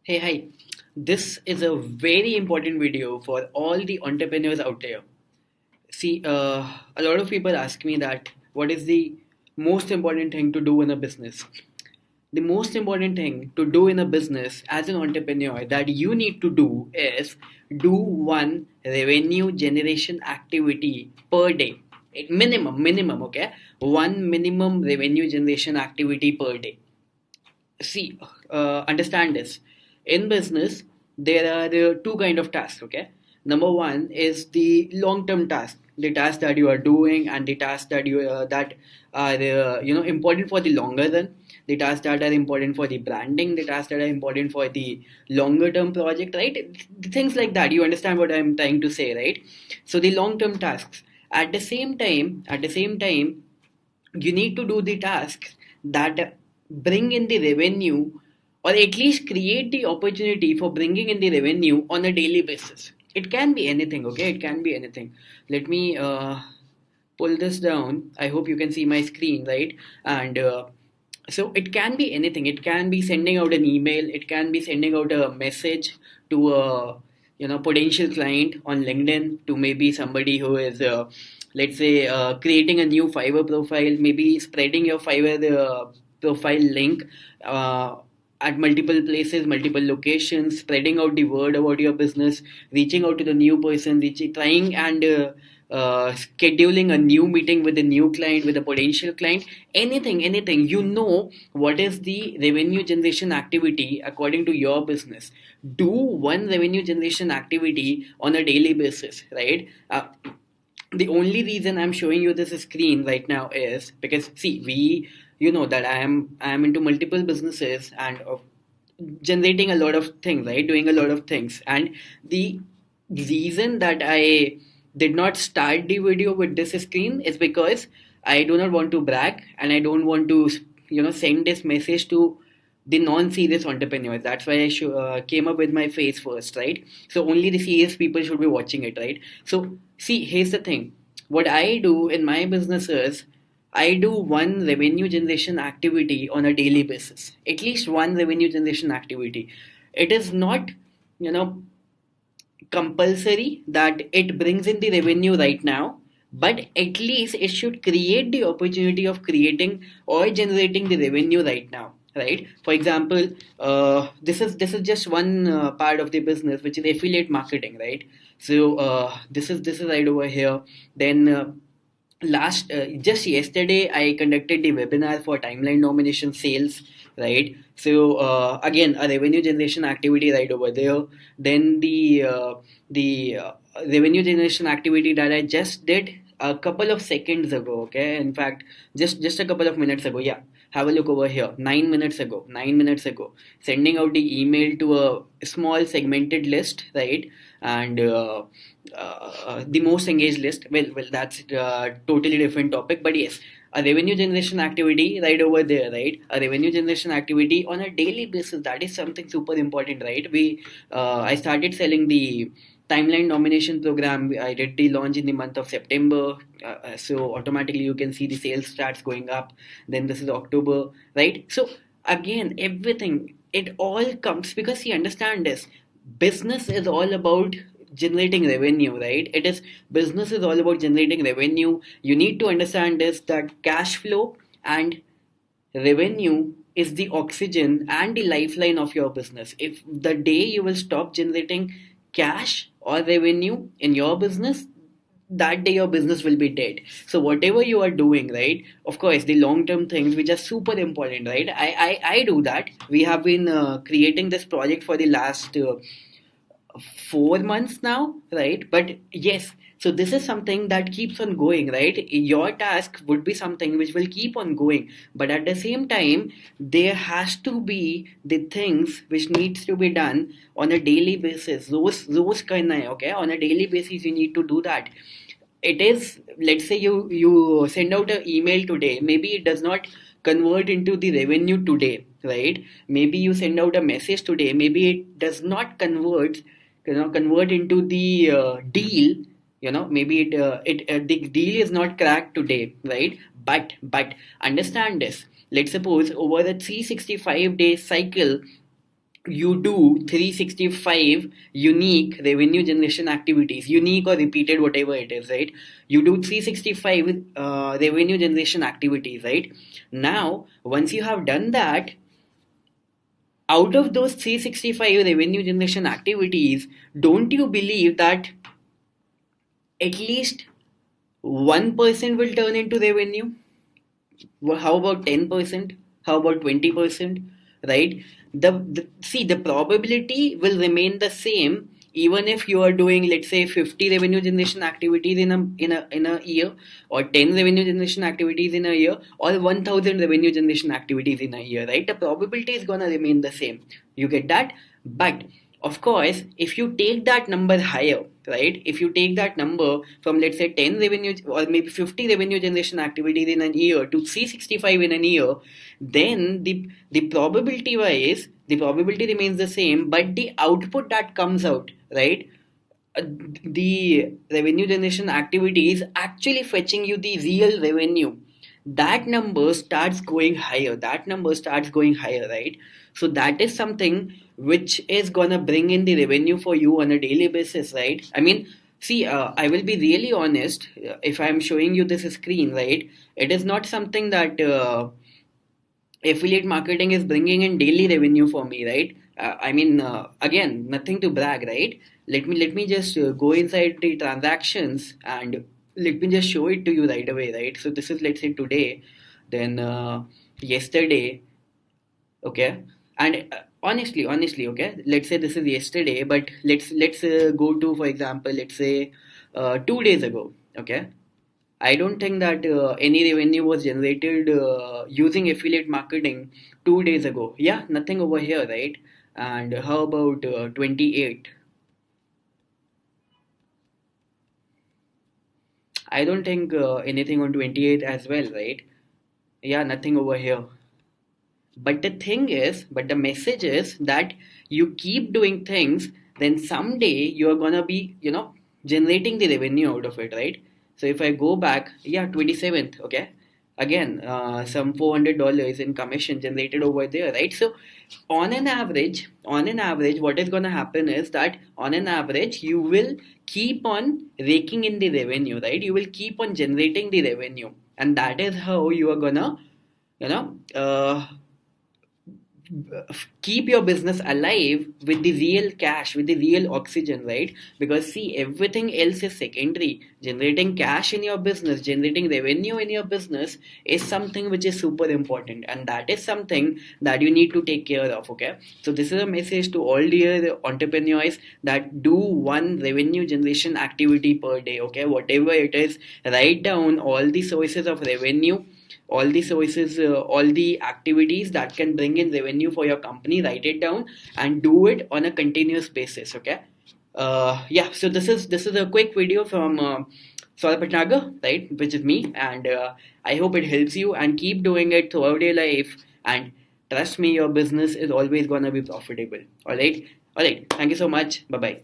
Hey, hi. This is a very important video for all the entrepreneurs out there. See, a lot of people ask me that what is the most important thing to do in a business? The most important thing to do in a business as an entrepreneur that you need to do is do one revenue generation activity per day. Minimum, okay? One minimum revenue generation activity per day. See, understand this. In business there are two kind of tasks. Okay, number one is the long term task, the task that you are doing, and the tasks that you that are important for the longer run, the tasks that are important for the branding, the tasks that are important for the longer term project, right? Things like that. You understand what I'm trying to say, right? So the long term tasks. At the same time you need to do the tasks that bring in the revenue, or at least create the opportunity for bringing in the revenue on a daily basis. It can be anything. Okay, it can be anything. Let me pull this down. I hope you can see my screen, right? And so it can be anything. It can be sending out an email, it can be sending out a message to a potential client on LinkedIn, to maybe somebody who is let's say creating a new Fiverr profile, maybe spreading your Fiverr profile link uh, at multiple places, multiple locations, spreading out the word about your business, reaching out to the new person, trying and scheduling a new meeting with a new client, with a potential client. Anything. What is the revenue generation activity according to your business? Do one revenue generation activity on a daily basis, right? The only reason I'm showing you this screen right now is because, see, that I am into multiple businesses and generating a lot of things, right? Doing a lot of things. And the reason that I did not start the video with this screen is because I do not want to brag, and I don't want to send this message to the non-serious entrepreneurs. That's why I came up with my face first, right? So only the serious people should be watching it, right? So see, here's the thing. What I do in my business is I do one revenue generation activity on a daily basis. At least one revenue generation activity. It is not, you know, compulsory that it brings in the revenue right now, but at least it should create the opportunity of creating or generating the revenue right now, right? For example, this is just one part of the business, which is affiliate marketing, right? So this is right over here. Then last just yesterday I conducted the webinar for timeline nomination sales, right? So again, a revenue generation activity right over there. Then the revenue generation activity that I just did a couple of seconds ago. Okay, in fact, just a couple of minutes ago. Yeah, have a look over here. 9 minutes ago, 9 minutes ago, sending out the email to a small segmented list, right? And the most engaged list. Well, that's a totally different topic. But yes, a revenue generation activity right over there, right? A revenue generation activity on a daily basis. That is something super important, right? I started selling the timeline nomination program. I did the launch in the month of September, so automatically you can see the sales starts going up. Then this is October, right? So again, everything, it all comes because you understand this. Business is all about generating revenue, right? It is Business is all about generating revenue. You need to understand this, that cash flow and revenue is the oxygen and the lifeline of your business. If the day you will stop generating cash or revenue in your business, that day your business will be dead. So whatever you are doing, right? Of course, the long term things which are super important, right? I do that. We have been creating this project for the last 4 months now, right? But yes, so this is something that keeps on going, right? Your task would be something which will keep on going, but at the same time, there has to be the things which needs to be done on a daily basis. Those kind of, okay, on a daily basis you need to do that. It is, let's say you send out an email today, maybe it does not convert into the revenue today, right? Maybe you send out a message today, maybe it does not convert into the deal. Maybe the deal is not cracked today, right? But understand this. Let's suppose over the 365 day cycle, you do 365 unique revenue generation activities, unique or repeated, whatever it is, right? You do 365 revenue generation activities, right? Now, once you have done that, out of those 365 revenue generation activities, don't you believe that at least 1% will turn into revenue? Well, how about 10%? How about 20%? Right? See, the probability will remain the same even if you are doing, let's say, 50 revenue generation activities in a year, or 10 revenue generation activities in a year, or 1,000 revenue generation activities in a year, right? The probability is gonna remain the same. You get that? But of course, if you take that number higher, right? If you take that number from, let's say, 10 revenue or maybe 50 revenue generation activities in a year to 365 in a year, then the probability wise, the probability remains the same, but the output that comes out, right? uh, the revenue generation activity is actually fetching you the real revenue. That number starts going higher. That number starts going higher, right? So that is something which is gonna bring in the revenue for you on a daily basis, right? I mean, see, I will be really honest. If I'm showing you this screen, right, it is not something that affiliate marketing is bringing in daily revenue for me, right? I mean, again, nothing to brag, right? Let me just go inside the transactions and let me just show it to you right away, right? So this is, let's say, today, then yesterday, okay, and honestly, okay, let's say this is yesterday, but let's go to, for example, let's say 2 days ago, okay. I don't think that any revenue was generated using affiliate marketing 2 days ago. Yeah, nothing over here, right? And how about 28? I don't think anything on 28 as well, right? Yeah, nothing over here. But the message is that you keep doing things, then someday you're gonna be, generating the revenue out of it, right? So if I go back, yeah, 27th, okay, again, some $400 in commission generated over there, right? So on an average, what is gonna happen is that on an average, you will keep on raking in the revenue, right? You will keep on generating the revenue, and that is how you are gonna, you know, keep your business alive with the real cash, with the real oxygen, right? Because see, everything else is secondary. Generating cash in your business, generating revenue in your business is something which is super important, and that is something that you need to take care of, okay? So this is a message to all dear entrepreneurs, that do one revenue generation activity per day, okay? Whatever it is, write down all the sources of revenue, all the services, all the activities that can bring in revenue for your company. Write it down and do it on a continuous basis, okay? Yeah, so this is a quick video from Saurabh Bhatnagar, right, which is me, and I hope it helps you, and keep doing it throughout your life, and trust me, your business is always gonna be profitable. All right, thank you so much. Bye bye.